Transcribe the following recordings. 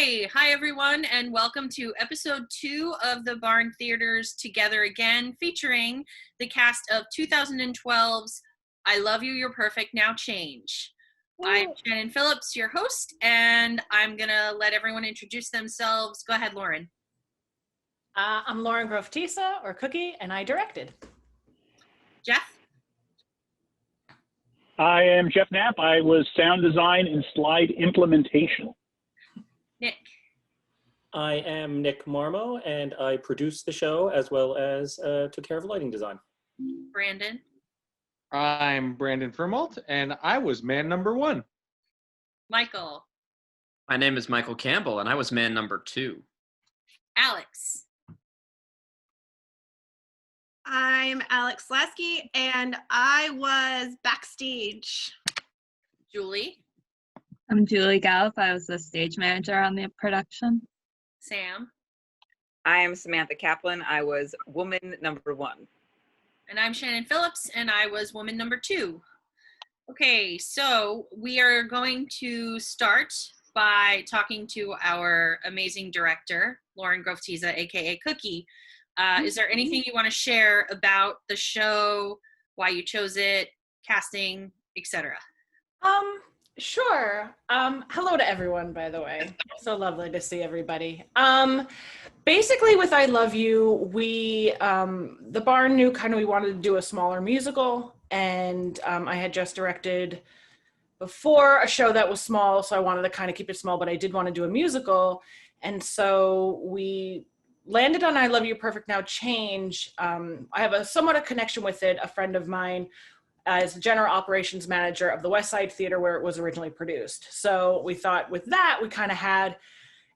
Okay, hi everyone, and welcome to episode 2 of the Barn Theaters Together Again, featuring the cast of 2012's I Love You, You're Perfect, Now Change. I'm Shannon Phillips, your host, and I'm gonna let everyone introduce themselves. Go ahead, Lauren. I'm Lauren Grove-Tisa, or Cookie, and I directed. Jeff? I am Jeff Knapp. I was sound design and slide implementation. Nick? I am Nick Marmo, and I produced the show as well as took care of lighting design. Brandon? I'm Brandon Firmalt, and I was man number 1. Michael? My name is Michael Campbell, and I was man number 2. Alex? I'm Alex Lasky, and I was backstage. Julie? I'm Julie Gallup. I was the stage manager on the production. Sam? I am Samantha Kaplan. I was woman number 1. And I'm Shannon Phillips, and I was woman number 2. Okay, so we are going to start by talking to our amazing director, Lauren Grove-Tisa, aka Cookie. Is there anything you want to share about the show, why you chose it, casting, etc.? Sure. Hello to everyone, by the way. So lovely to see everybody. Basically with I Love You, we, the Barn knew kind of we wanted to do a smaller musical, and I had just directed before a show that was small, so I wanted to kind of keep it small, but I did want to do a musical. And so we landed on I Love You, Perfect, Now Change. I have a somewhat a connection with it. A friend of mine is the general operations manager of the West Side Theater where it was originally produced. So we thought with that, we kind of had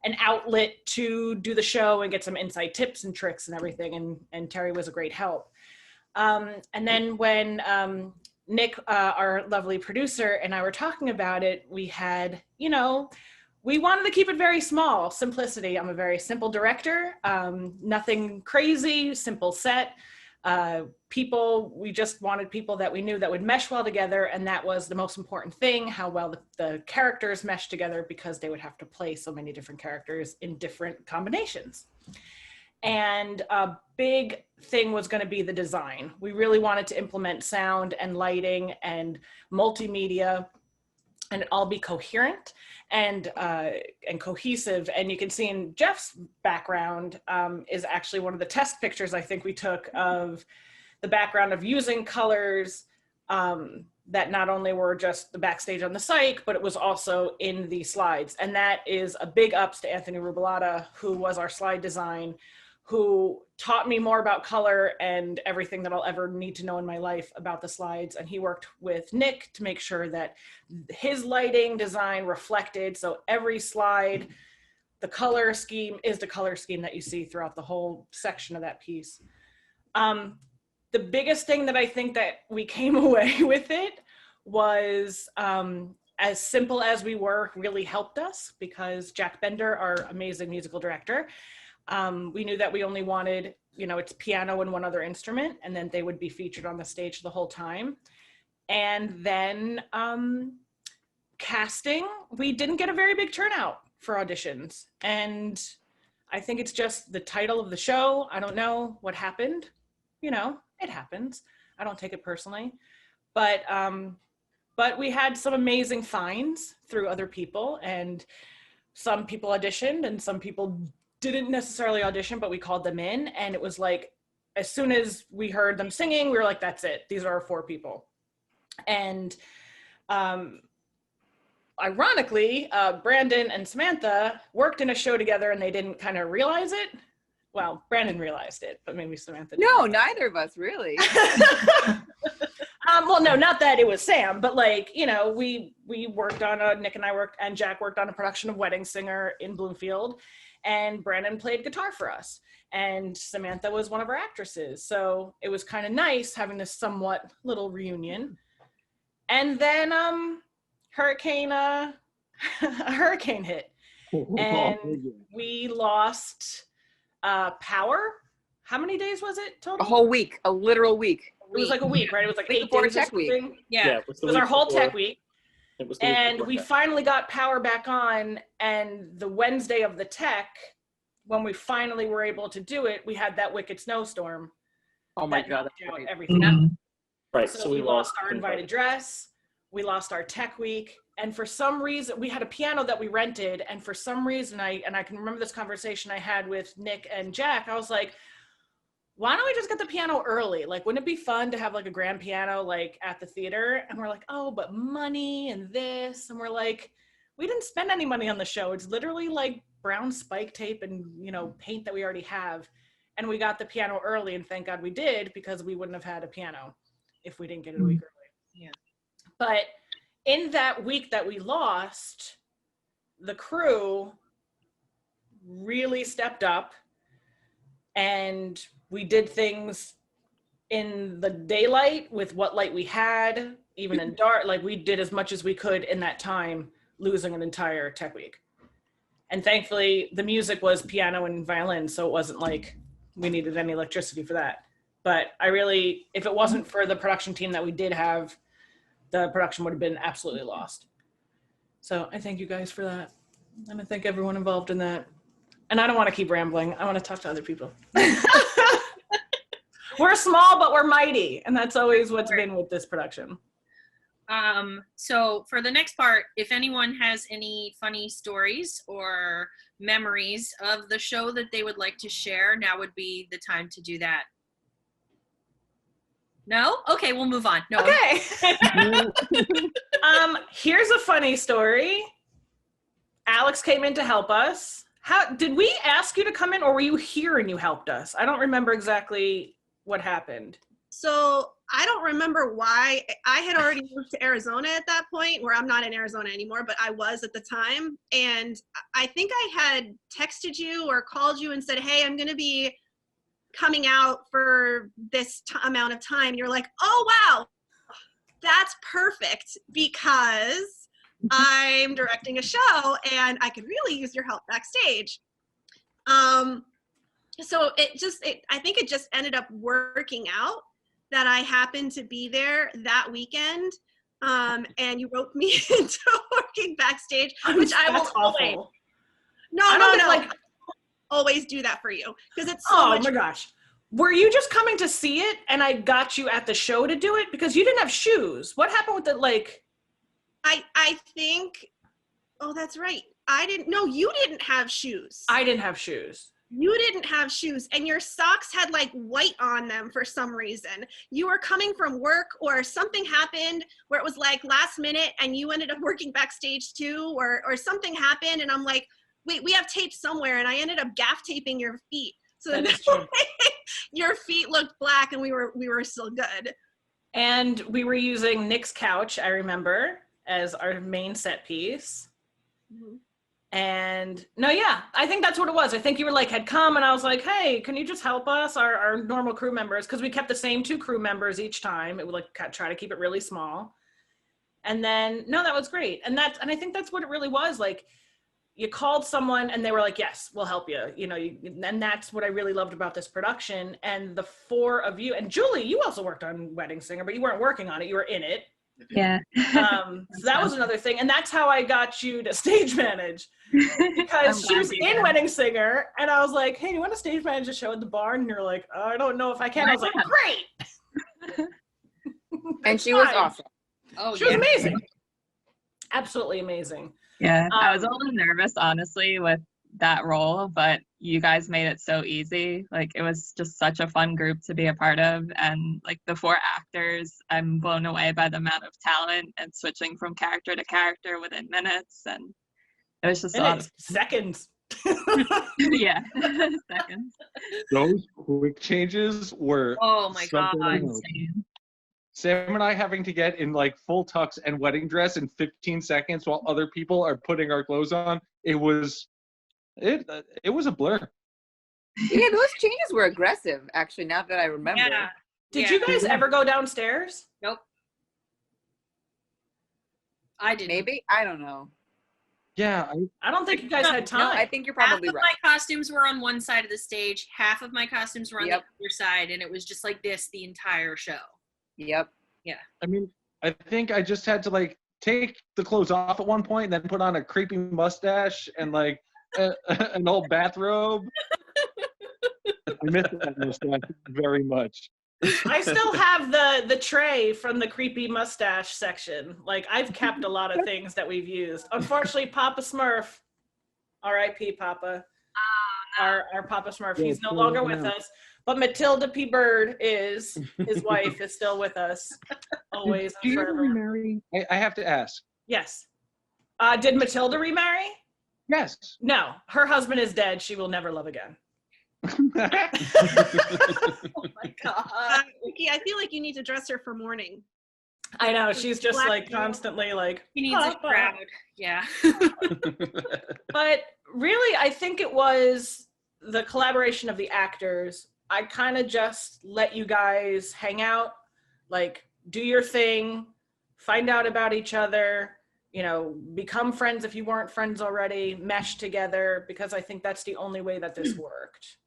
an outlet to do the show and get some inside tips and tricks and everything. And Terry was a great help. And then when Nick, our lovely producer, and I were talking about it, we had, we wanted to keep it very small, simplicity. I'm a very simple director, nothing crazy, simple set. We just wanted people that we knew that would mesh well together, and that was the most important thing, how well the characters mesh together, because they would have to play so many different characters in different combinations. And a big thing was going to be the design. We really wanted to implement sound and lighting and multimedia and it all be coherent and cohesive. And you can see in Jeff's background is actually one of the test pictures I think we took of the background of using colors that not only were just the backstage on the site, but it was also in the slides. And that is a big ups to Anthony Rubalata, who was our slide design, who taught me more about color and everything that I'll ever need to know in my life about the slides. And he worked with Nick to make sure that his lighting design reflected. So every slide, the color scheme is the color scheme that you see throughout the whole section of that piece. The biggest thing that I think that we came away with it was as simple as we were really helped us, because Jack Bender, our amazing musical director, we knew that we only wanted, it's piano and one other instrument, and then they would be featured on the stage the whole time. And then casting, we didn't get a very big turnout for auditions. And I think it's just the title of the show. I don't know what happened. It happens. I don't take it personally. But we had some amazing finds through other people, and some people auditioned and some people didn't necessarily audition, but we called them in, and it was like, as soon as we heard them singing, we were like, that's it. These are our 4 people. And ironically, Brandon and Samantha worked in a show together and they didn't kind of realize it. Well, Brandon realized it, but maybe Samantha didn't. No, neither of us really. Well, no, not that it was Sam, but we worked on Nick and I worked, and Jack worked on a production of Wedding Singer in Bloomfield. And Brandon played guitar for us, and Samantha was one of our actresses. So it was kind of nice having this somewhat little reunion. And then a hurricane hit, and we lost power. How many days was it total? A whole week, a literal week. It was like a week, right? It was like 8 before days or tech week. something. Yeah, it was our whole tech week. It was the week And before we that. finally got power back on, and the Wednesday of the tech, when we finally were able to do it, we had that wicked snowstorm. Oh my that God. knocked That's out right. everything. Mhm. Right, So we lost our invited dress. dress, we lost our tech week, and for some reason, we had a piano that we rented, and for some reason, I can remember this conversation I had with Nick and Jack. I was like, why don't we just get the piano early? Like, wouldn't it be fun to have like a grand piano like at the theater? And we're like, oh, but money and this. And we're like, we didn't spend any money on the show. It's literally like brown spike tape and, you know, paint that we already have. And we got the piano early, and thank God we did, because we wouldn't have had a piano if we didn't get it a week early. Yeah. But in that week that we lost, the crew really stepped up, and we did things in the daylight with what light we had, even in dark. Like, we did as much as we could in that time, losing an entire tech week. And thankfully, the music was piano and violin, so it wasn't like we needed any electricity for that. But I really, if it wasn't for the production team that we did have, the production would have been absolutely lost. So I thank you guys for that. And I thank everyone involved in that. And I don't want to keep rambling. I want to talk to other people. We're small, but we're mighty. And that's always what's been with this production. So for the next part, if anyone has any funny stories or memories of the show that they would like to share, now would be the time to do that. No? Okay, we'll move on. No. Okay. Here's a funny story. Alex came in to help us. How did we ask you to come in, or were you here and you helped us? I don't remember exactly what happened. So I don't remember why. I had already moved to Arizona at that point, where I'm not in Arizona anymore, but I was at the time. And I think I had texted you or called you and said, hey, I'm going to be coming out for this amount of time. And you're like, oh, wow, that's perfect, because I'm directing a show and I could really use your help backstage. So I think it just ended up working out that I happened to be there that weekend. And you roped me into working backstage, which I will always. No, like always do that for you, because it's so much. Oh my gosh. Were you just coming to see it and I got you at the show to do it? Because you didn't have shoes. What happened with the, like? I think, oh, that's right. You didn't have shoes. I didn't have shoes. You didn't have shoes, and your socks had like white on them for some reason. You were coming from work, or something happened where it was like last minute and you ended up working backstage too, or something happened, and I'm like, wait, we have tape somewhere, and I ended up gaff taping your feet so that your feet looked black, and we were still good. And we were using Nick's couch, I remember, as our main set piece. Mm-hmm. And no, yeah, I think that's what it was. I think you were like, had come, and I was like, hey, can you just help us, our normal crew members? Because we kept the same 2 crew members each time. It would like try to keep it really small. And then, no, that was great. And I think that's what it really was. Like, you called someone and they were like, yes, we'll help you. You know, and that's what I really loved about this production. And the 4 of you, and Julie, you also worked on Wedding Singer, but you weren't working on it. You were in it. Yeah. So that was another thing. And that's how I got you to stage manage, because she was in Wedding Singer, and I was like, hey, do you want to stage manage a show at the barn? And you're like, oh, I don't know if I can. I was like, great. And she was awesome. Oh, she was amazing. Absolutely amazing. Yeah, I was a little nervous, honestly, with that role, but you guys made it so easy. Like, it was just such a fun group to be a part of, and like the 4 actors, I'm blown away by the amount of talent and switching from character to character within minutes, and it was just seconds. Yeah, seconds. Those quick changes were oh my god, insane. Sam and I having to get in like full tux and wedding dress in 15 seconds while other people are putting our clothes on. It was a blur. Yeah, those changes were aggressive, actually, now that I remember. yeah. Did you guys ever go downstairs? Nope. I didn't. Maybe, I don't know. Yeah, I don't think you guys had time. No, I think you're probably half of right. my costumes were on one side of the stage, half of my costumes were on Yep. the other side, and it was just like this the entire show. Yep. I mean, I think I just had to like take the clothes off at one point and then put on a creepy mustache and like an old bathrobe. I miss that mustache very much. I still have the tray from the creepy mustache section. Like, I've kept a lot of things that we've used. Unfortunately, Papa Smurf, R.I.P. Papa, our Papa Smurf, he's no longer with us. But Matilda P. Bird his wife, is still with us, always Do and you ever forever. remarry? I have to ask. Yes. Did Matilda remarry? Yes. No, her husband is dead. She will never love again. Oh my God. Vicky, I feel like you need to dress her for mourning. I know, she's just Black like girl. constantly like, He needs a Papa. crowd. Yeah. But really, I think it was the collaboration of the actors. I kind of just let you guys hang out, like, do your thing, find out about each other, you know, become friends if you weren't friends already, mesh together, because I think that's the only way that this worked.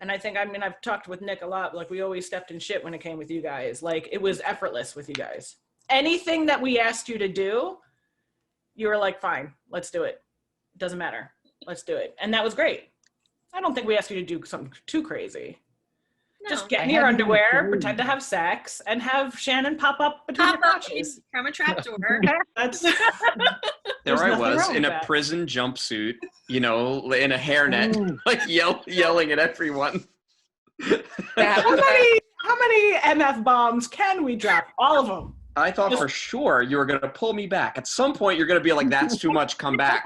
And I think, I mean, I've talked with Nick a lot, like, we always stepped in shit when it came with you guys. Like, it was effortless with you guys. Anything that we asked you to do, you were like, fine, let's do it. Doesn't matter. Let's do it. And that was great. I don't think we asked you to do something too crazy. No. Just get in I your hadn't underwear, even- pretend to have sex, and have Shannon pop up between Pop your up crotches. from a trapdoor. That's There There's I nothing was wrong in with a that. prison jumpsuit, you know, in a hairnet, Mm. like yelling at everyone. how many MF bombs can we drop? All of them. I thought for sure you were going to pull me back. At some point, you're going to be like, that's too much. Come back.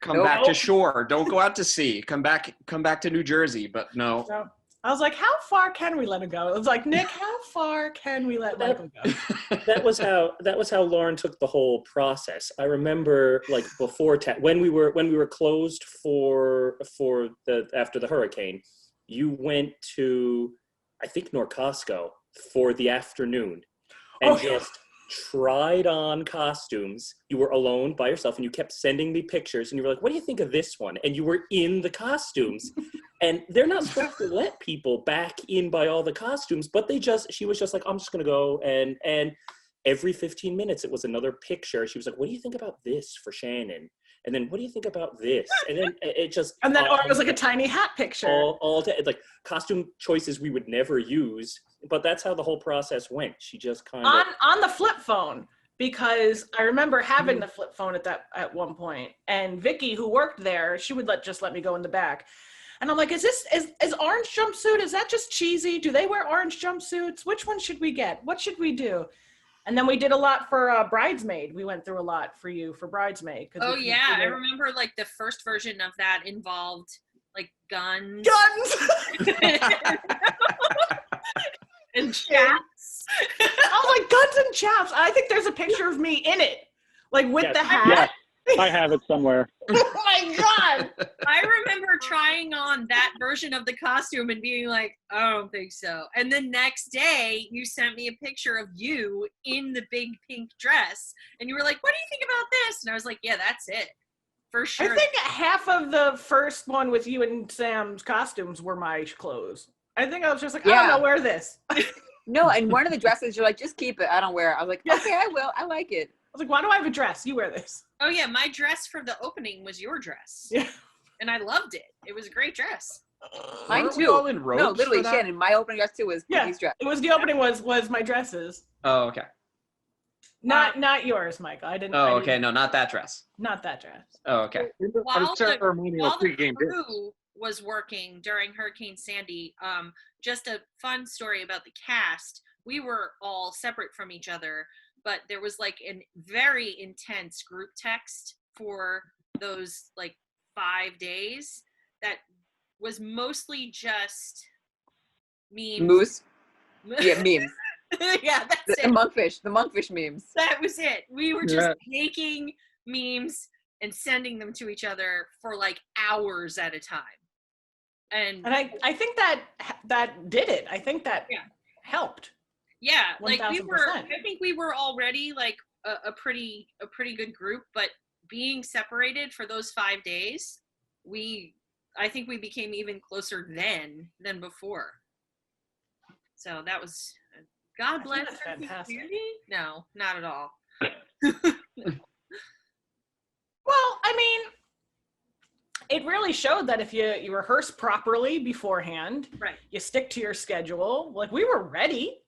Come back to shore. Don't go out to sea. Come back to New Jersey. But no. So I was like, how far can we let him go? It was like, Nick, how far can we let Michael go? That was how Lauren took the whole process. I remember, like, before when we were closed for the after the hurricane, you went to, I think, Norcosco for the afternoon and just tried on costumes. You were alone by yourself and you kept sending me pictures and you were like, what do you think of this one? And you were in the costumes. And they're not supposed to let people back in by all the costumes, but she was just like, I'm just going to go. And every 15 minutes, it was another picture. She was like, what do you think about this for Shannon? And then what do you think about this? And then it just... And then or it was like a tiny hat picture. All day, like costume choices we would never use, but that's how the whole process went. She just kind of... On the flip phone, because I remember having the flip phone at one point, and Vicky, who worked there, she would just let me go in the back. And I'm like, is orange jumpsuit, is that just cheesy? Do they wear orange jumpsuits? Which one should we get? What should we do? And then we did a lot for Bridesmaid. We went through a lot for you for Bridesmaid. Oh yeah, I remember like the first version of that involved like guns. And chaps. I was like, guns and chaps. I think there's a picture of me in it, like with the hat. Yes, I have it somewhere. Oh my God. I remember trying on that version of the costume and being like, I don't think so. And the next day, you sent me a picture of you in the big pink dress. And you were like, what do you think about this? And I was like, yeah, that's it. For sure. I think half of the first one with you and Sam's costumes were my clothes. I think I was just like, I don't know, wear this. No, and one of the dresses, you're like, just keep it. I don't wear it. I was like, okay, I will. I like it. I was like, why do I have a dress? You wear this. Oh yeah, my dress for the opening was your dress. Yeah. And I loved it. It was a great dress. Mine Weren't we too. all in robes No, literally, for that? Shannon, my opening dress too was Yeah, Vicky's dress. it was the opening was my dresses. Oh, okay. Not yours, Michael. I didn't. Oh, okay. No, not that dress. Not that dress. Oh, okay. While the pregame bit. crew was working during Hurricane Sandy, just a fun story about the cast. We were all separate from each other, but there was like a very intense group text for those like 5 days that was mostly just memes. Moose. Yeah, memes. Yeah, that's The it. monkfish memes. That was it. We were just making memes and sending them to each other for like hours at a time. And I think that did it. I think that helped. yeah, like 1000%. I think we were already like a pretty good group, but being separated for those 5 days, I think we became even closer than before. So that was, God bless that's Hurricane fantastic. Sandy? No, not at all. Well, I mean, it really showed that if you rehearse properly beforehand, Right. you stick to your schedule. Like, we were ready.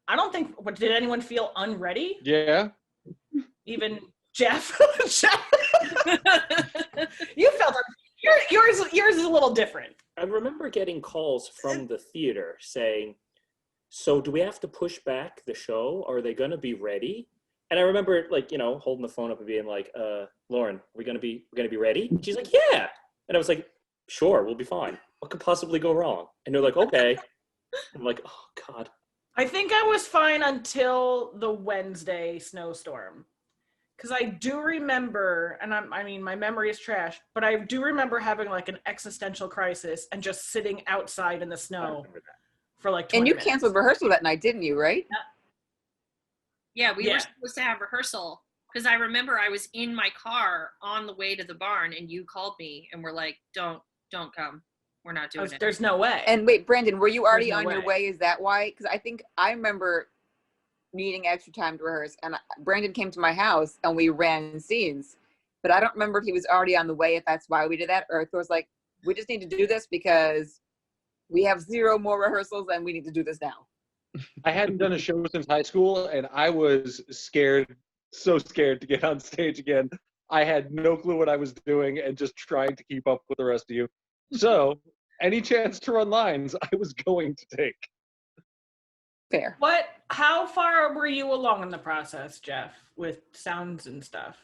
I don't think, did anyone feel unready? Yeah. Even Jeff? Jeff? You felt, yours is a little different. I remember getting calls from the theater saying, so do we have to push back the show? Are they going to be ready? And I remember, like, you know, holding the phone up and being like, Lauren, we're going to be ready? And she's like, yeah. And I was like, sure, we'll be fine. What could possibly go wrong? And they're like, okay. I'm like, oh, God. I think I was fine until the Wednesday snowstorm. Because I do remember, and I mean, my memory is trash, but I do remember having like an existential crisis and just sitting outside in the snow for like 20 And you minutes. canceled rehearsal that night, didn't you, right? Yeah, we Yeah. were supposed to have rehearsal because I remember I was in my car on the way to the barn and you called me and were like, don't come. We're not doing it. There's no way. And wait, Brandon, were you already There's no on your way. way? Is that why? Because I think I remember needing extra time to rehearse, and Brandon came to my house and we ran scenes. But I don't remember if he was already on the way, if that's why we did that, or if it was like, we just need to do this because we have 0 more rehearsals and we need to do this now. I hadn't done a show since high school, and I was scared, so scared to get on stage again. I had no clue what I was doing and just trying to keep up with the rest of you. So, any chance to run lines, I was going to take. Fair. How far were you along in the process, Jeff, with sounds and stuff?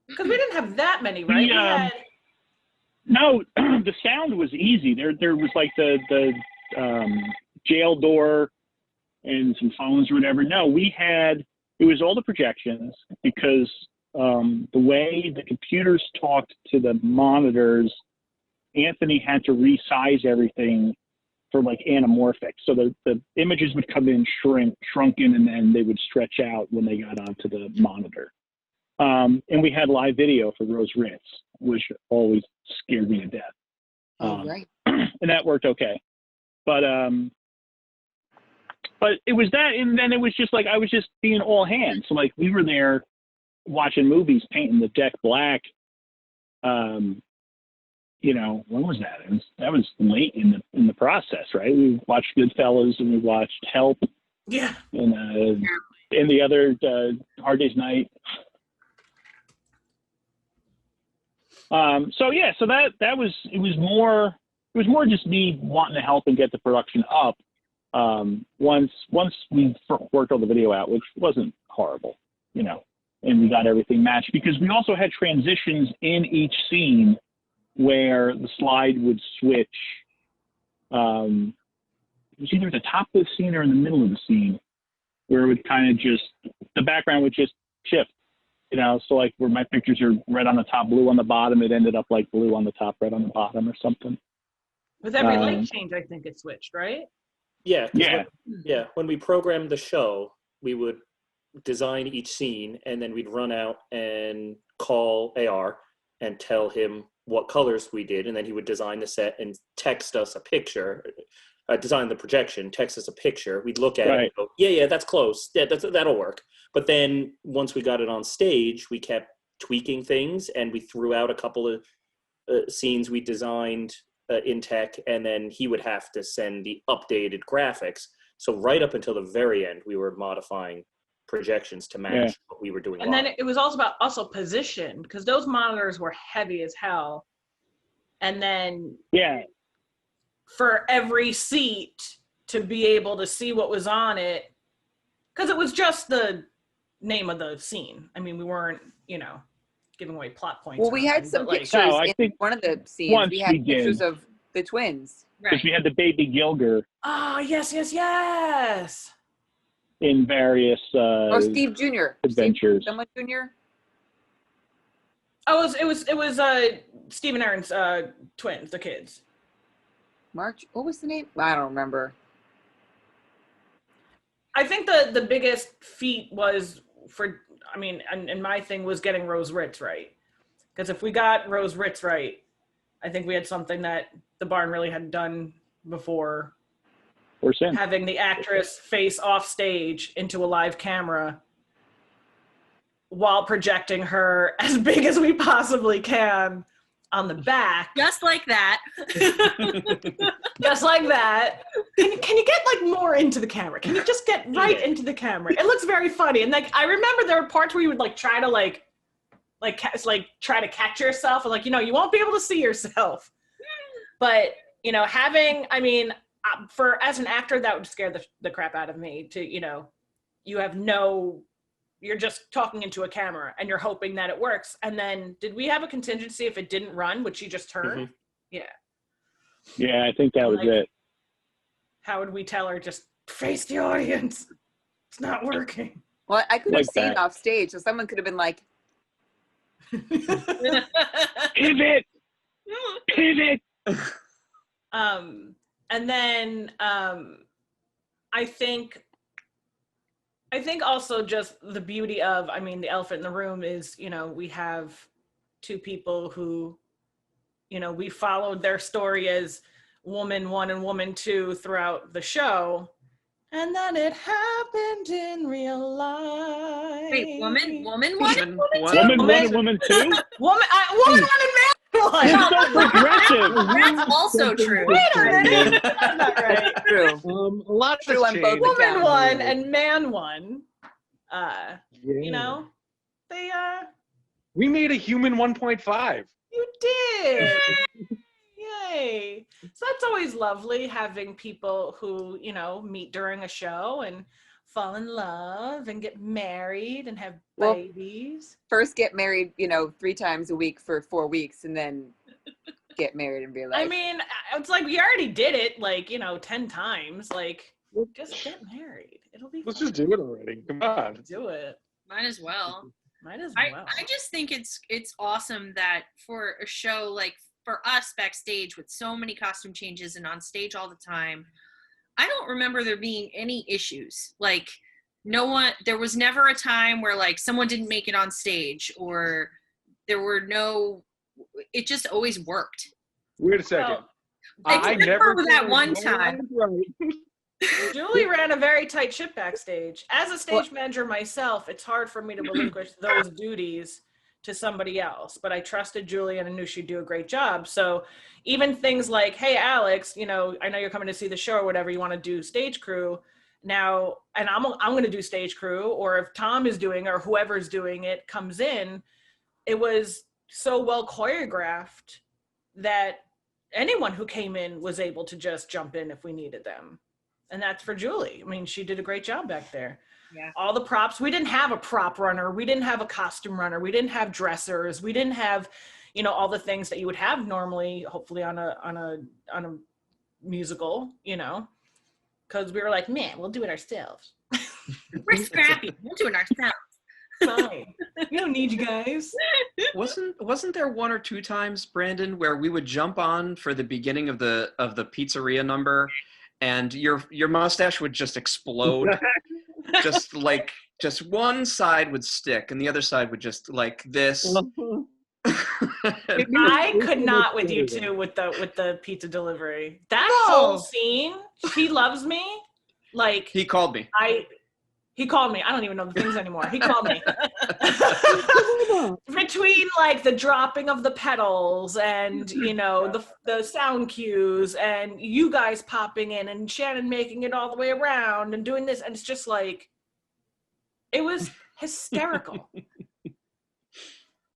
Because we didn't have that many, right? We had... No, the sound was easy. There was like the jail door and some phones or whatever. No, it was all the projections because the way the computers talked to the monitors, Anthony had to resize everything for like anamorphic. So the images would come in shrunken, and then they would stretch out when they got onto the monitor. And we had live video for Rose Ritz, which always scared me to death. Right. And that worked okay. But it was that, and then it was just like I was just being all hands. So like we were there watching movies, painting the deck black. You know, when was that? That was late in the process, right? We watched Goodfellas and we watched Help. Yeah. And the other Hard Day's Night. So that was it was more just me wanting to help and get the production up. Once we worked all the video out, which wasn't horrible, you know, and we got everything matched because we also had transitions in each scene where the slide would switch. It was either at the top of the scene or in the middle of the scene, where it would kind of just the background would just shift. You know, so like where my pictures are red on the top, blue on the bottom, it ended up like blue on the top, red on the bottom or something. With every light change, I think it switched, right? Yeah. Yeah. When we programmed the show, we would design each scene, and then we'd run out and call AR and tell him what colors we did, and then he would design the set and text us a picture, design the projection, text us a picture. We'd look at it and go, yeah, that's close. Yeah, that'll work. But then once we got it on stage, we kept tweaking things, and we threw out a couple of scenes we designed in tech, and then he would have to send the updated graphics. So right up until the very end, we were modifying projections to match what we were doing. And then it was also about position, because those monitors were heavy as hell. And then for every seat to be able to see what was on it, because it was just the name of the scene. I mean, we weren't, giving away plot points. Well, we had some pictures in one of the scenes. We had pictures of the twins. Because we had the baby Gilger. Oh, yes. In various Steve Jr. adventures. Someone Jr. Oh, it was Steve and Aaron's twins, the kids. March. What was the name? I don't remember. I think the biggest feat was and my thing was getting Rose Ritz right. Because if we got Rose Ritz right, I think we had something that the barn really hadn't done before. Having the actress face off stage into a live camera while projecting her as big as we possibly can on the back. Just like that. Just like that. Can you get like more into the camera? Can you just get right into the camera? It looks very funny. And like I remember there were parts where you would like try to try to catch yourself, and like, you know, you won't be able to see yourself. But, you know, as an actor, that would scare the crap out of me to, you know, you're just talking into a camera and you're hoping that it works. And then did we have a contingency if it didn't run? Would she just turn? Mhm. Yeah. Yeah, I think that was it. How would we tell her, just face the audience? It's not working. Well, I could have Like seen that. off stage, so someone could have been like, Pivot! Pivot! And then I think also just the beauty of, I mean, the elephant in the room is, you know, we have two people who, you know, we followed their story as woman 1 and woman 2 throughout the show. And then it happened in real life. Wait, woman 1 and Woman woman one. 2? Woman 1 and woman 2? Woman 1 and man 1. You're so progressive. That's also true. Wait a minute. That's not right. true. A lot has True on both changed. accounts. Woman 1 and man 1. You Yeah. know, they We made a human 1.5. you did. Yay. So that's always lovely, having people who, you know, meet during a show and fall in love and get married and have Well, babies. First get married, 3 times a week for 4 weeks, and then get married in real life. I mean, it's like we already did it, like, 10 times. Like, just get married. It'll be Let's fun. just do it already. Come on. Do it. Might as well. Might as I well. just think it's awesome that for a show like for us backstage with so many costume changes and on stage all the time, I don't remember there being any issues. Like there was never a time where like someone didn't make it on stage, or it just always worked. Wait a second. Well, I Except never for that one time. Right. Julie ran a very tight ship backstage. As a stage manager myself, it's hard for me to relinquish those duties to somebody else, but I trusted Julie and I knew she'd do a great job. So even things like, hey, Alex, I know you're coming to see the show or whatever, you want to do stage crew now, and I'm going to do stage crew, or if Tom is doing or whoever's doing it comes in, it was so well choreographed that anyone who came in was able to just jump in if we needed them. And that's for Julie. I mean, she did a great job back there. Yeah. All the props, we didn't have a prop runner. We didn't have a costume runner. We didn't have dressers. We didn't have, all the things that you would have normally, hopefully on a musical, because we were like, man, we'll do it ourselves. We're scrappy. We'll do it ourselves. Fine. We don't need you guys. Wasn't there 1 or 2 times, Brandon, where we would jump on for the beginning of the pizzeria number, and your mustache would just explode? just one side would stick and the other side would just like this. I could not with you two with the pizza delivery. That whole scene, she loves me. Like He called me. He called me. I don't even know the things anymore. He called me. Between like the dropping of the pedals and, the sound cues and you guys popping in and Shannon making it all the way around and doing this. And it's just like, it was hysterical.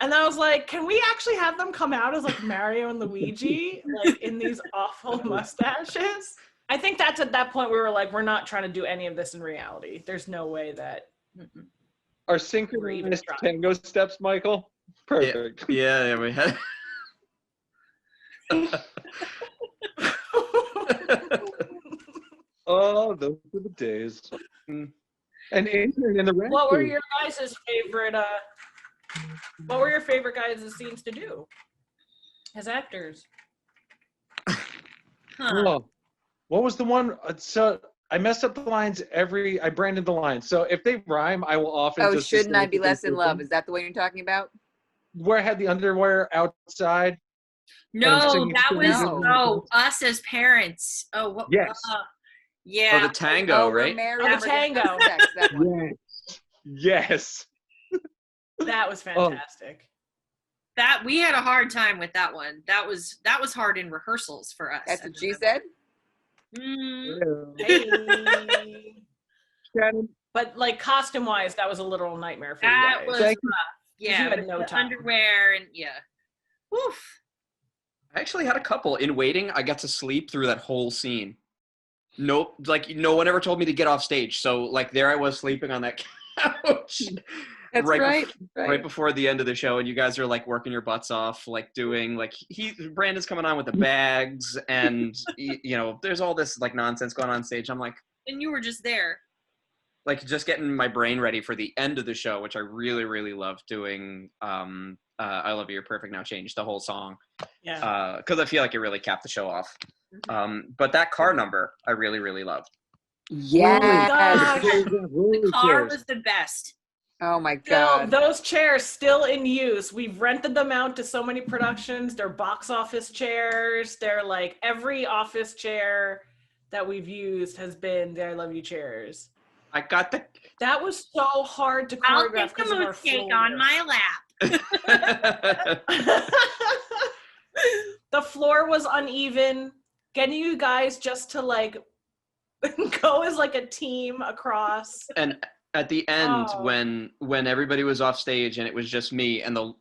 And I was like, can we actually have them come out as like Mario and Luigi, like in these awful mustaches? I think that's at that point we were like, we're not trying to do any of this in reality. There's no way that. Our synchronized tango steps, Michael. Perfect. Yeah, we had. Oh, those were the days. And in the rest. What were your guys' favorite? What were your favorite guys' scenes to do as actors? Oh, what was the one? So I messed up the lines I branded the lines. So if they rhyme, I will often. Oh, just shouldn't I be assume less in love? Is that the one you're talking about? Where I had the underwear outside. No, singing that was No. us as parents. Oh, what? Yes. Yeah. Oh, the tango, we're right? married, Oh, the we're gonna have tango. sex, that one. Yes. That was fantastic. That we had a hard time with that one. That was hard in rehearsals for us. That's what she said. Hey. Shannon, But like costume wise, that was a literal nightmare for That you was guys. thank you. yeah, you had with no the time. underwear and Woof. I actually had a couple. In waiting, I got to sleep through that whole scene. Nope, like no one ever told me to get off stage. So like there I was sleeping on that couch. That's right. right. Right before the end of the show, and you guys are like working your butts off, like doing like Brandon's coming on with the bags, and you know there's all this like nonsense going on stage. I'm like, And you were just there. like just getting my brain ready for the end of the show, which I really love doing. I Love You, You're Perfect Now, Change the whole song. Yeah. Because I feel like it really capped the show off. But that car number, I really loved. Yes. The car was the best. Oh my Still, God. those chairs still in use. We've rented them out to so many productions. They're box office chairs. They're like every office chair that we've used has been the I Love You chairs. I got the. That was so hard to I'll choreograph take because a of our moose cake floor. on my lap. The floor was uneven. Getting you guys just to like go as like a team across. And at the end, Oh. when everybody was off stage and it was just me, and the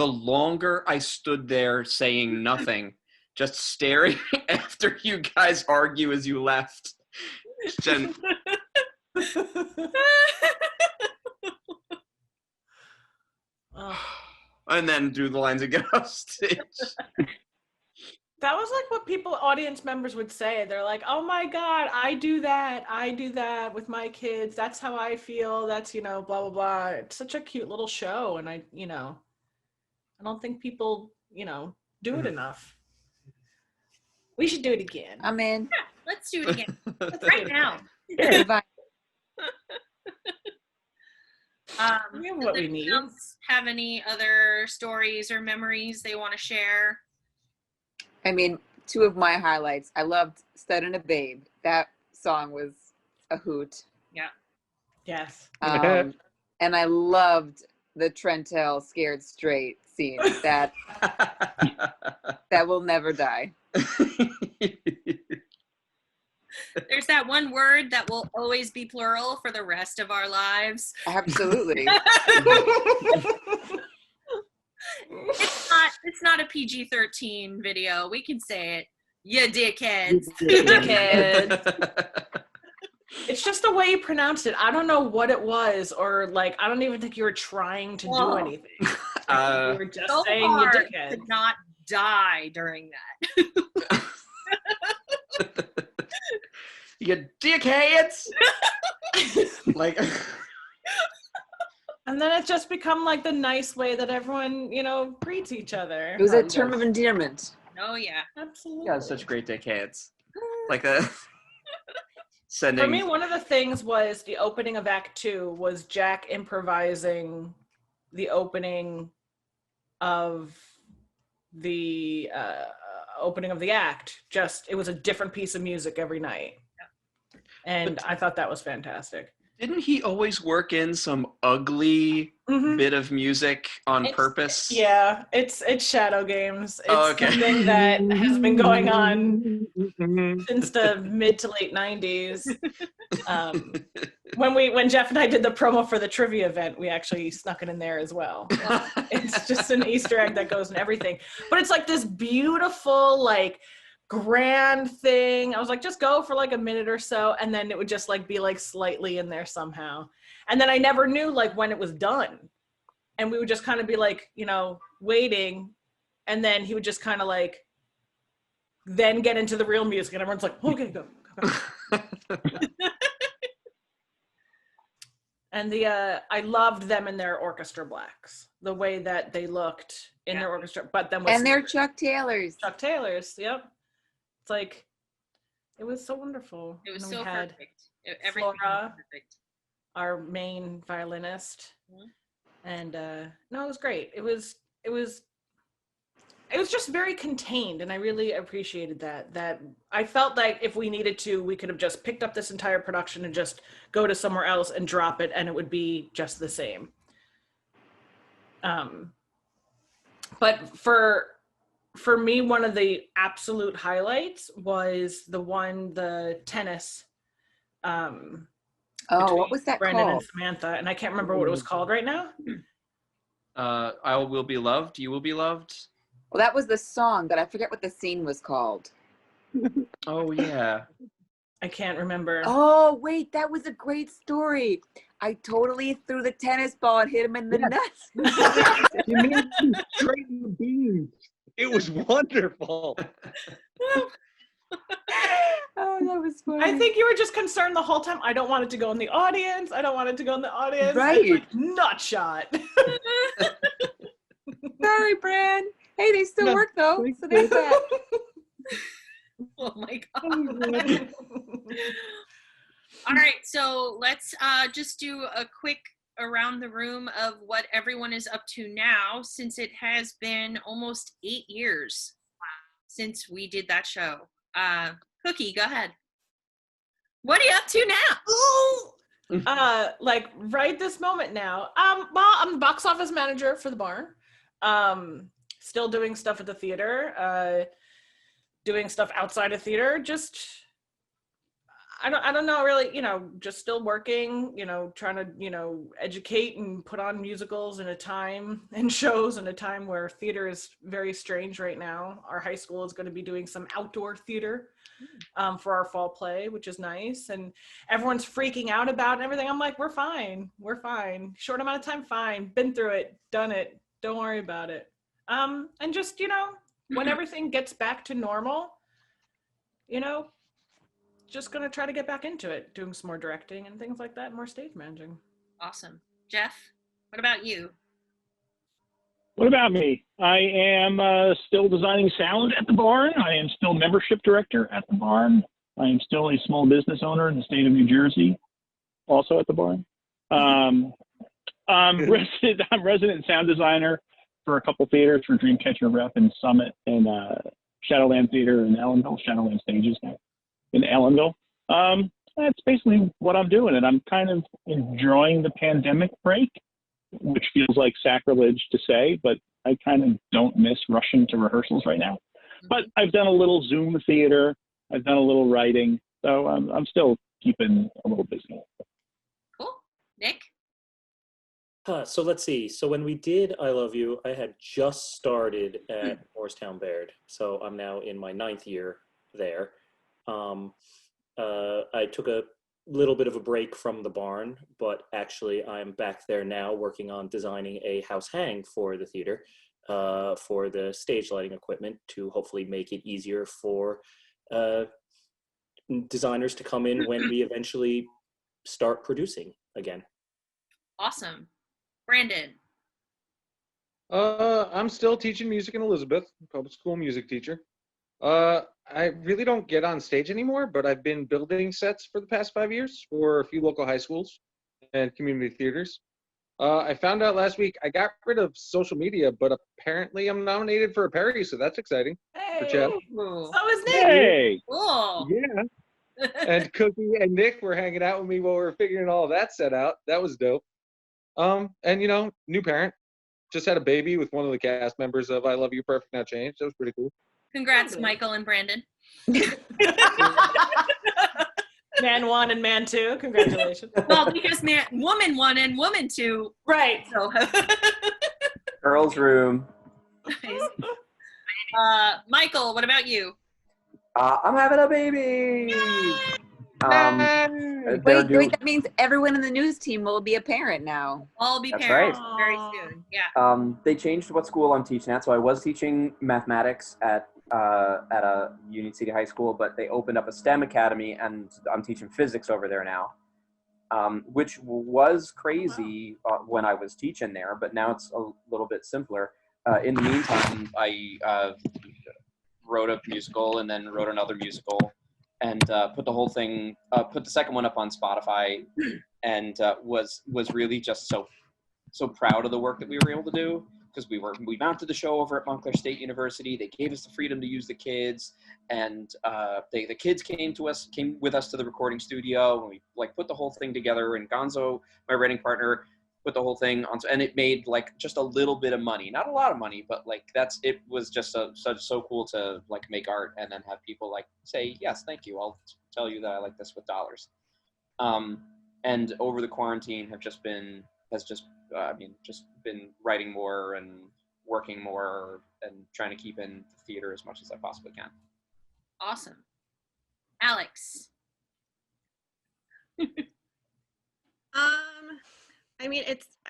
longer I stood there saying nothing, just staring after you guys argue as you left, Jen, Oh. and then do the lines and get off stage. That was like what audience members would say. They're like, oh my God, I do that with my kids. That's how I feel. That's, blah, blah, blah. It's such a cute little show. And I don't think people, do it enough. We should do it again. I'm in. Yeah, let's do it again. Right now. Invite. We have what we Does anyone need. else have any other stories or memories they want to share? I mean, two of my highlights. I loved Studin' a Babe. That song was a hoot. Yes. And I loved the Trentel Scared Straight scene. That will never die. There's that one word that will always be plural for the rest of our lives. Absolutely. It's not a PG-13 video. We can say it. You dickheads. Dickhead. It's just the way you pronounced it. I don't know what it was, or like, I don't even think you were trying to do anything. You were just So saying you hard dickhead. to not die during that. You dickheads! Like, And then it's just become like the nice way that everyone, greets each other. It was a term of endearment. Oh yeah. Absolutely. you guys are such great dickheads. Like sending. For me, one of the things was the opening of Act 2 was Jack improvising the opening of the act. Just, it was a different piece of music every night. And I thought that was fantastic. Didn't he always work in some ugly bit of music on purpose? Yeah, it's Shadow Games. It's okay. something that has been going on since the mid to late 90s. When Jeff and I did the promo for the trivia event, we actually snuck it in there as well. It's just an Easter egg that goes in everything. But it's like this beautiful, like, grand thing. I was like, just go for like a minute or so, and then it would just like be like slightly in there somehow. And then I never knew like when it was done. And we would just kind of be like, waiting, and then he would just kind of like then get into the real music, and everyone's like, okay, go. And I loved them in their orchestra blacks, the way that they looked in their orchestra, but then And they're Chuck Taylors. Chuck Taylors, yep. It's like, it was so wonderful. It was And we so had perfect. Everything was Flora, perfect. our main violinist, and no, it was great. It was just very contained, and I really appreciated that I felt like if we needed to, we could have just picked up this entire production and just go to somewhere else and drop it, and it would be just the same. But for me, one of the absolute highlights was the tennis. Oh, what was that Brandon and called? Samantha, and I can't remember what it was called right now. I will be loved. You will be loved. Well, that was the song, but I forget what the scene was called. Oh yeah. I can't remember. Oh, wait, that was a great story. I totally threw the tennis ball and hit him in the nuts. You made me straighten the beams. It was wonderful. Oh, that was funny. I think you were just concerned the whole time. I don't want it to go in the audience. I don't want it to go in the audience. Right. It's like, not shot. Sorry, Bran. Hey, they still No, work though, thank so there's that. Oh my god. All right, so let's just do a quick around the room of what everyone is up to now, since it has been almost 8 years since we did that show. Cookie, go ahead. What are you up to now? Like right this moment now. Well, I'm the box office manager for the Barn. Still doing stuff at the theater. Doing stuff outside of theater. Just I don't know really, just still working, trying to, educate and put on musicals in a time and shows in a time where theater is very strange right now. Our high school is going to be doing some outdoor theater for our fall play, which is nice. And everyone's freaking out about it and everything. I'm like, we're fine. Short amount of time, fine. Been through it, done it. Don't worry about it. And just, when everything gets back to normal, just gonna try to get back into it, doing some more directing and things like that, more stage managing. Awesome. Jeff, what about you? What about me? I am still designing sound at the Barn. I am still membership director at the Barn. I am still a small business owner in the state of New Jersey, also at the Barn. I'm resident sound designer for a couple theaters, for Dreamcatcher Rep and Summit, and Shadowland Theater in Ellenville, Shadowland Stages now in Ellenville. That's basically what I'm doing, and I'm kind of enjoying the pandemic break, which feels like sacrilege to say, but I kind of don't miss rushing to rehearsals right now. But I've done a little Zoom theater, I've done a little writing, so I'm still keeping a little busy. Cool. Nick? So let's see. So when we did I Love You, I had just started at Morristown Baird. So I'm now in my 9th year there. I took a little bit of a break from the Barn, but actually I'm back there now working on designing a house hang for the theater, for the stage lighting equipment, to hopefully make it easier for designers to come in when we eventually start producing again. Awesome. Brandon? I'm still teaching music in Elizabeth, public school music teacher. I really don't get on stage anymore, but I've been building sets for the past 5 years for a few local high schools and community theaters. I found out last week I got rid of social media, but apparently I'm nominated for a Perry, so that's exciting. For Jeff. Ooh. So is Nick. Hey! Cool. Yeah. And Cookie and Nick were hanging out with me while we were figuring all of that set out. That was dope. And new parent. Just had a baby with one of the cast members of I Love You, Perfect Now Change. That was pretty cool. Congrats, Michael and Brandon. Man 1 and man 2, congratulations. Well, because woman 1 and woman 2. Right. So. Girls' room. Michael, what about you? I'm having a baby. Wait, that means everyone in the news team will be a parent now. All be That's parents right. very soon. Yeah. They changed what school I'm teaching at. So I was teaching mathematics at a Union City High School, but they opened up a STEM academy, and I'm teaching physics over there now, which was crazy when I was teaching there, but now it's a little bit simpler. In the meantime, I wrote a musical and then wrote another musical, and put the second one up on Spotify, and was really just so proud of the work that we were able to do, because we mounted the show over at Montclair State University. They gave us the freedom to use the kids, and the kids came with us to the recording studio, and we put the whole thing together. And Gonzo, my writing partner, put the whole thing on, and it made like just a little bit of money, not a lot of money, but like it was just so cool to like make art and then have people like say, yes, thank you, I'll tell you that I like this with dollars. And over the quarantine just been writing more and working more and trying to keep in the theater as much as I possibly can. Awesome. Alex. I mean,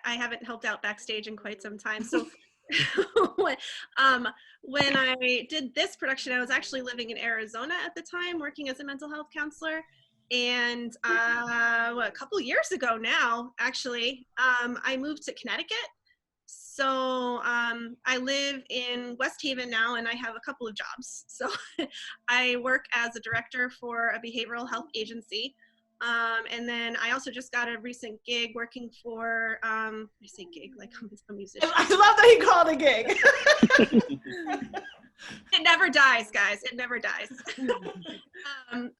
I haven't helped out backstage in quite some time. So when I did this production, I was actually living in Arizona at the time, working as a mental health counselor. And a couple years ago now, actually, I moved to Connecticut. So I live in West Haven now, and I have a couple of jobs. So I work as a director for a behavioral health agency. And then I also just got a recent gig working for, I say gig, like I'm a musician. I love that he called it a gig. It never dies, guys. It never dies.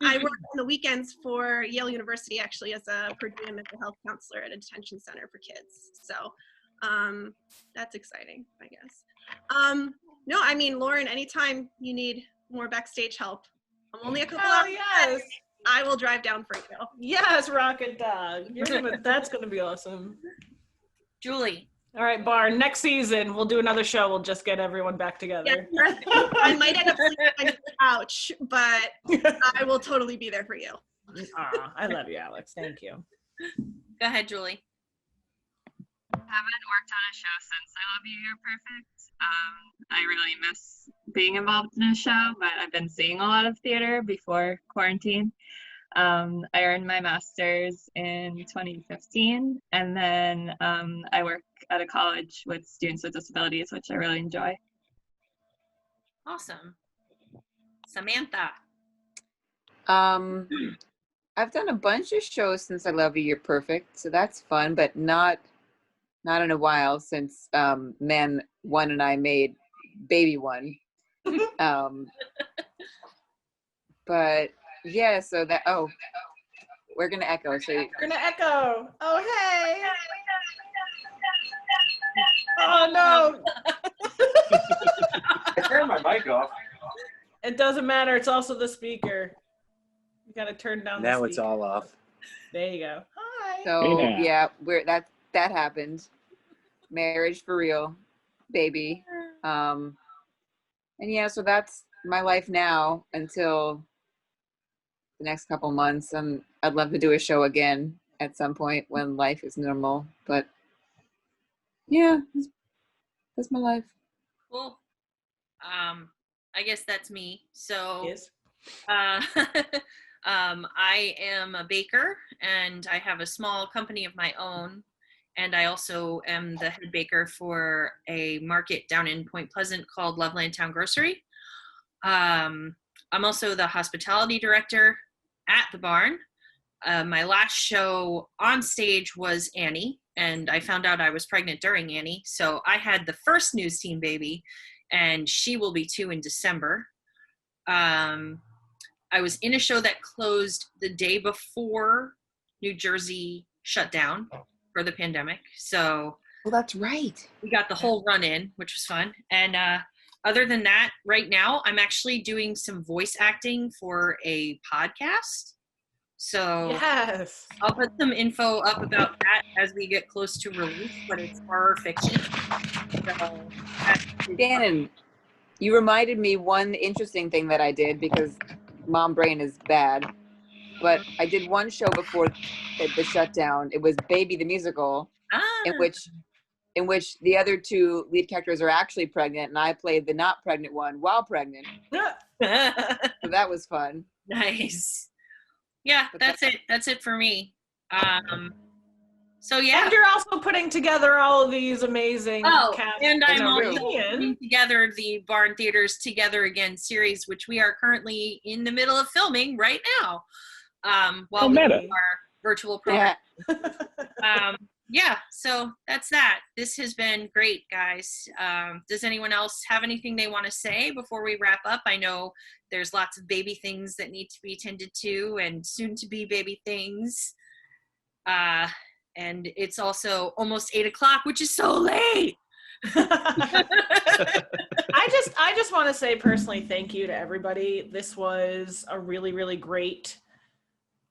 I work on the weekends for Yale University, actually, as a per diem mental health counselor at a detention center for kids. So that's exciting, I guess. No, I mean, Lauren, anytime you need more backstage help, I'm only a couple hours. Yes. I will drive down for you. Yes, Rocket Dog. That's gonna be awesome. Julie. All right, Barn. Next season, we'll do another show. We'll just get everyone back together. Yeah, I might end up sleeping on your couch, but I will totally be there for you. I love you, Alex. Thank you. Go ahead, Julie. Haven't worked on a show since I Love You, You're Perfect. I really miss being involved in a show, but I've been seeing a lot of theater before quarantine. I earned my master's in 2015, and then I work at a college with students with disabilities, which I really enjoy. Awesome. Samantha. I've done a bunch of shows since I Love You, You're Perfect, so that's fun, but not in a while since Man One and I made Baby One. But yeah, so that, we're gonna echo. So we're gonna echo. Oh, hey. Oh, no. I turned my mic off. It doesn't matter. It's also the speaker. You gotta turn down the Now speaker. it's all off. There you go. Hi. So Yeah. yeah, that happened. Marriage for real, baby. And yeah, so that's my life now until the next couple months. And I'd love to do a show again at some point when life is normal. But yeah, that's my life. Cool. I guess that's me. So Yes. I am a baker, and I have a small company of my own, and I also am the head baker for a market down in Point Pleasant called Loveland Town Grocery. I'm also the hospitality director at the barn. My last show on stage was Annie, and I found out I was pregnant during Annie, so I had the first news team baby, and she will be 2 in December. I was in a show that closed the day before New Jersey shut down for the pandemic. So Well, that's right. we got the whole run in, which was fun. And other than that, right now, I'm actually doing some voice acting for a podcast. So Yes. I'll put some info up about that as we get close to release, but it's horror fiction. So Shannon, you reminded me one interesting thing that I did, because mom brain is bad. But I did one show before the shutdown. It was Baby the Musical, in which the other 2 lead characters are actually pregnant, and I played the not pregnant one while pregnant. So that was fun. Nice. Yeah, that's it. That's it for me. So yeah. And you're also putting together all of these amazing casts. And I'm also Ian. putting together the Barn Theaters Together Again series, which we are currently in the middle of filming right now. While we do our virtual program. Yeah, so that's that. This has been great, guys. Does anyone else have anything they want to say before we wrap up? I know there's lots of baby things that need to be tended to, and soon to be baby things. And it's also almost 8 o'clock, which is so late. I just want to say personally thank you to everybody. This was a really, really great,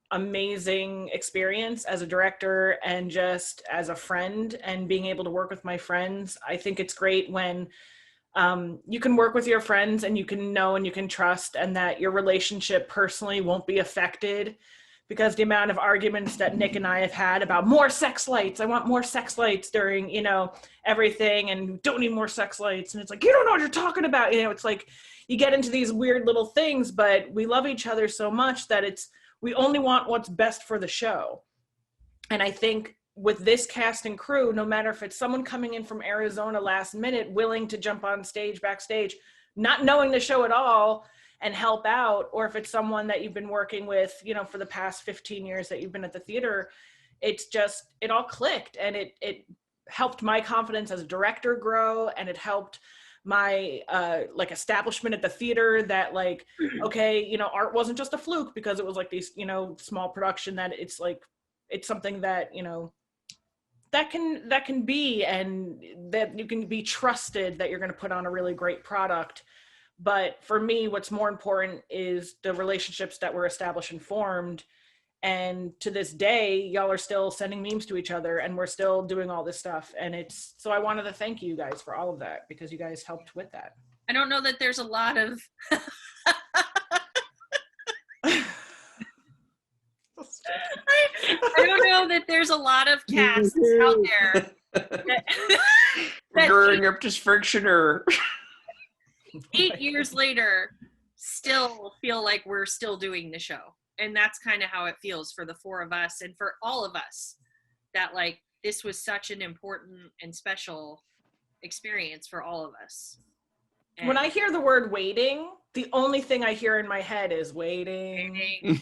amazing experience as a director and just as a friend, and being able to work with my friends. I think it's great when you can work with your friends and you can know and you can trust, and that your relationship personally won't be affected. Because the amount of arguments that Nick and I have had about more sex lights, I want more sex lights during, you know, everything, and don't need more sex lights. And it's like, you don't know what you're talking about. You know, it's like you get into these weird little things, but we love each other so much that we only want what's best for the show. And I think with this cast and crew, no matter if it's someone coming in from Arizona last minute, willing to jump on stage, backstage, not knowing the show at all, and help out, or if it's someone that you've been working with, you know, for the past 15 years that you've been at the theater, it's just, it all clicked, and it helped my confidence as a director grow, and it helped my like establishment at the theater that like, okay, you know, art wasn't just a fluke because it was like these, you know, small production, that it's like, it's something that, you know, that can be, and that you can be trusted that you're going to put on a really great product. But for me, what's more important is the relationships that were established and formed. And to this day, y'all are still sending memes to each other, and we're still doing all this stuff. And so I wanted to thank you guys for all of that, because you guys helped with that. I don't know that there's a lot of I don't know that there's a lot of casts out there that Growing up dysfunction. 8 years later still feel like we're still doing the show. And that's kind of how it feels for the four of us and for all of us, that like this was such an important and special experience for all of us. And when I hear the word waiting, the only thing I hear in my head is waiting. Waiting.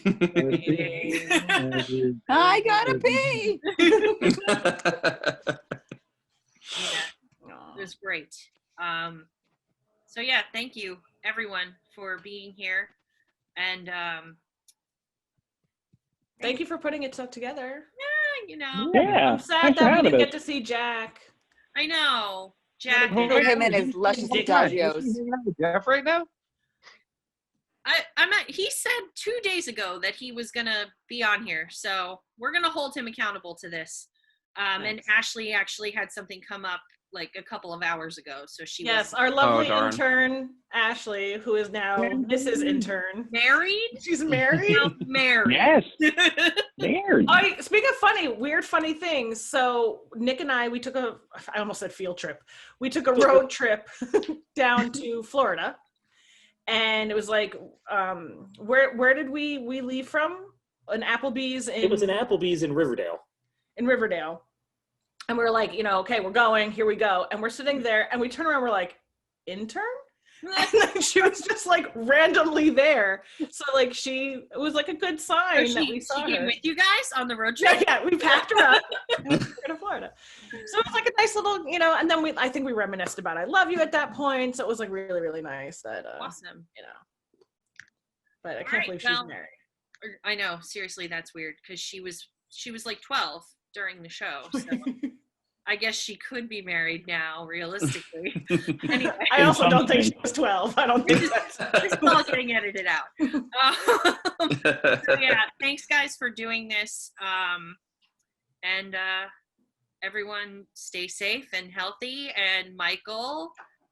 I gotta pee. Yeah, it was great. So yeah, thank you everyone for being here, and thank you for putting it together. Yeah, you know. Yeah. I'm sad thanks for that we having didn't us. get to see Jack. I know, Jack. Look at him and his luscious adagios. Jeff right now? He said 2 days ago that he was gonna be on here, so we're gonna hold him accountable to this. And Ashley actually had something come up like a couple of hours ago, so she was Our lovely darn. intern Ashley, who is now Mrs. Intern. married. She's married. Now married. Yes. Married. Speak of weird funny things. So Nick and I took I almost said field trip. We took a road trip down to Florida, and it was like, where did we leave from? An Applebee's. It was an Applebee's in Riverdale. In Riverdale. And we were like, you know, okay, we're going, here we go. And we're sitting there, and we turn around, we're like, intern? And then she was just like randomly there. So like it was like a good sign that we saw she came her. with you guys on the road trip. Yeah, we packed her up and we took her to Florida. So it was like a nice little, you know, and then I think we reminisced about I love you at that point. So it was like really, really nice that, Awesome. you know, but I can't believe she's married. I know, seriously, that's weird, because she was like 12 during the show. So I guess she could be married now, realistically. Anyway, I also don't think she was 12. I don't think this is all getting edited out. So yeah, thanks guys for doing this. And everyone stay safe and healthy. And Michael,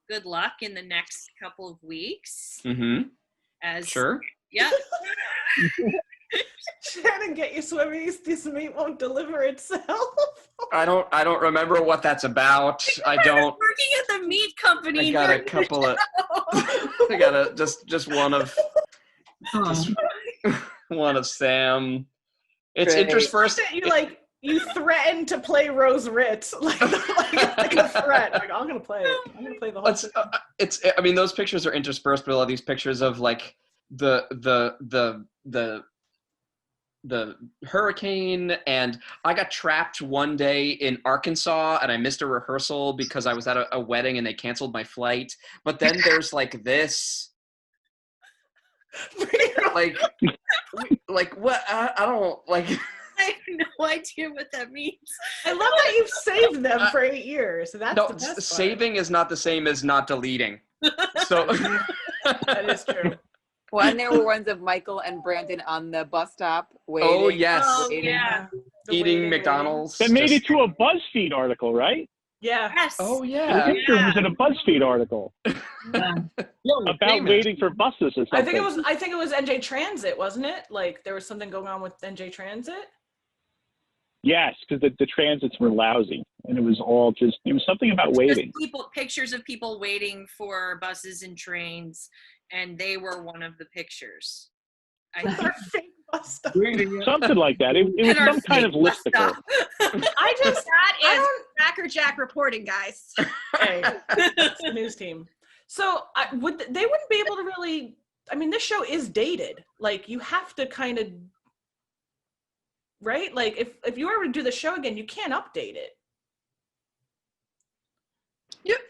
good luck in the next couple of weeks. Mm-hmm. Sure. Yeah. Shannon, get your swimmies. This meat won't deliver itself. I don't remember what that's about. I don't. Working at the meat company. I got a couple of. I got just one of. Just one of Sam. It's Great. interest first. You threatened to play Rose Ritz like a threat. Like, I'm gonna play it. I'm gonna play the whole thing. I mean, those pictures are interspersed with all these pictures of like the hurricane, and I got trapped one day in Arkansas and I missed a rehearsal because I was at a wedding and they canceled my flight. But then there's like this, like what? I don't like. I have no idea what that means. I love that you've saved them for 8 years. So that's No, the best part. saving is not the same as not deleting. So That is true. Well, and there were ones of Michael and Brandon on the bus stop waiting. Oh, yes. Oh, waiting. yeah. The Eating waiting. McDonald's. That made just- it to a BuzzFeed article, right? Yeah. Yes. Oh, The yeah. picture was in a BuzzFeed article about famous. waiting for buses or something. I think it was NJ Transit, wasn't it? Like there was something going on with NJ Transit. Yes, because the transits were lousy, and it was something about waiting. Pictures of people waiting for buses and trains, and they were one of the pictures. I think. Fake bus stop. Something like that. It was And our some kind of fake bus listicle. stop. That is Cracker Jack reporting, guys. Hey, it's the news team. So they wouldn't be able to really. I mean, this show is dated. Like you have to kind of, right? Like if you were to do the show again, you can't update it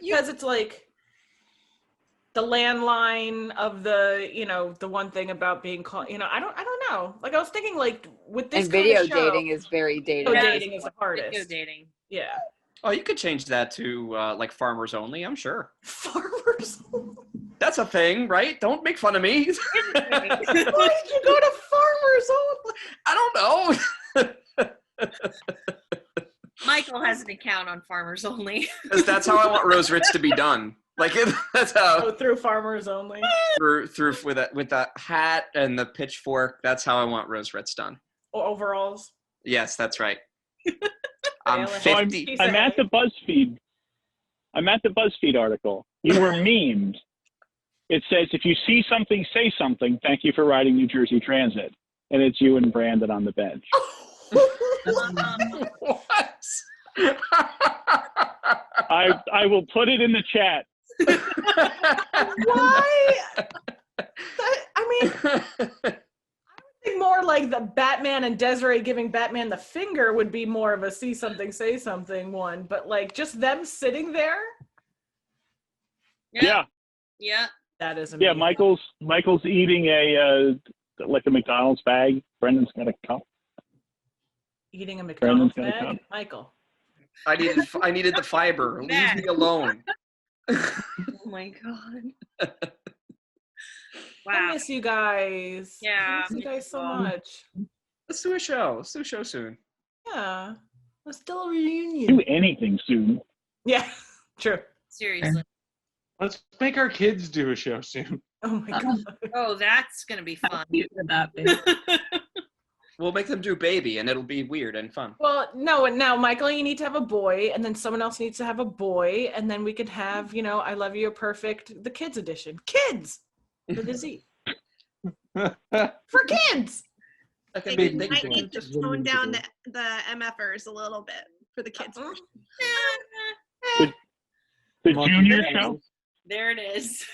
because it's like the landline of the one thing about being called. I don't know. Like I was thinking, like with this And video kind of show, dating is very dated. video Yeah. dating is the hardest. Video dating. Yeah. Oh, you could change that to like farmers only, I'm sure. Farmers. That's a thing, right? Don't make fun of me. Why did you go to farmers only? I don't know. Michael has an account on Farmers Only. Because that's how I want Rose Ritz to be done. Like that's Oh, how through farmers only. through with that hat and the pitchfork. That's how I want Rose Ritz done. Or overalls. Yes, that's right. I'm Well, 50. I'm at the BuzzFeed. Article. You were memed. It says, if you see something, say something. Thank you for riding New Jersey Transit. And it's you and Brandon on the bench. What? I will put it in the chat. Why? I think more like the Batman and Desiree giving Batman the finger would be more of a see something, say something one. But like just them sitting there, Yeah. Yeah. that is Yeah, amazing. Michael's eating a McDonald's bag. Brendan's got a cup. Eating a McDonald's Brandon's gonna bag. Michael. I needed the fiber. Leave me alone. Oh my god. I Wow. miss you guys. Yeah, I miss you guys so me much. Let's do a show. Let's do a show soon. Yeah. Let's do a reunion. Do anything soon. Yeah, true. Seriously. Let's make our kids do a show soon. Oh my god. Oh, that's gonna be How fun. cute would that be? We'll make them do baby, and it'll be weird and fun. Well, no, now, Michael, you need to have a boy, and then someone else needs to have a boy, and then we could have, I Love You, Perfect, the kids edition. Kids! With a Z. For kids! Okay, They they might can- need to tone down the MFers a little bit for the kids. The junior show? There it is.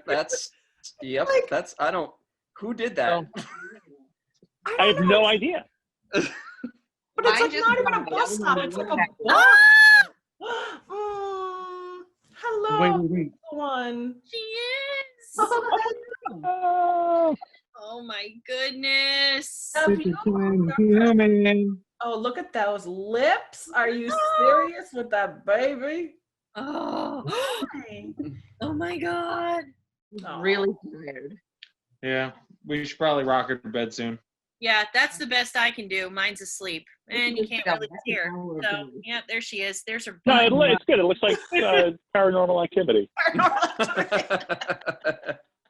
that's yep. Like- That's I don't. Who did that? I have no idea. But it's Mine like just not even a went bus down. stop, it's like a bus. Hello, Wait. one. She is. Oh, Oh my goodness. Oh, look at those lips. Are you serious with that baby? Oh. Oh my god. Oh. Really tired. Yeah, we should probably rock her to bed soon. Yeah, that's the best I can do. Mine's asleep. And you can't really see her. So, yeah, there she is. There's her no, butt. it's good. It looks like Paranormal Activity.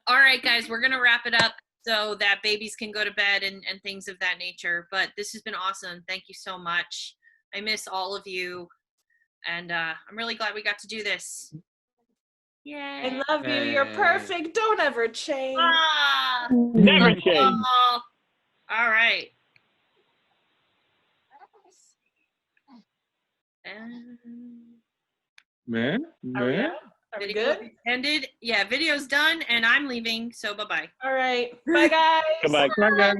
All right, guys, we're going to wrap it up so that babies can go to bed and things of that nature. But this has been awesome. Thank you so much. I miss all of you. And I'm really glad we got to do this. Yay. I love you. You're perfect. Don't ever change. Ah. Never change. Oh. All right. And Man? Are we out? Are we video good? ended. Yeah, video's done, and I'm leaving. So bye-bye. All right. Bye, guys. Goodbye. Bye, guys.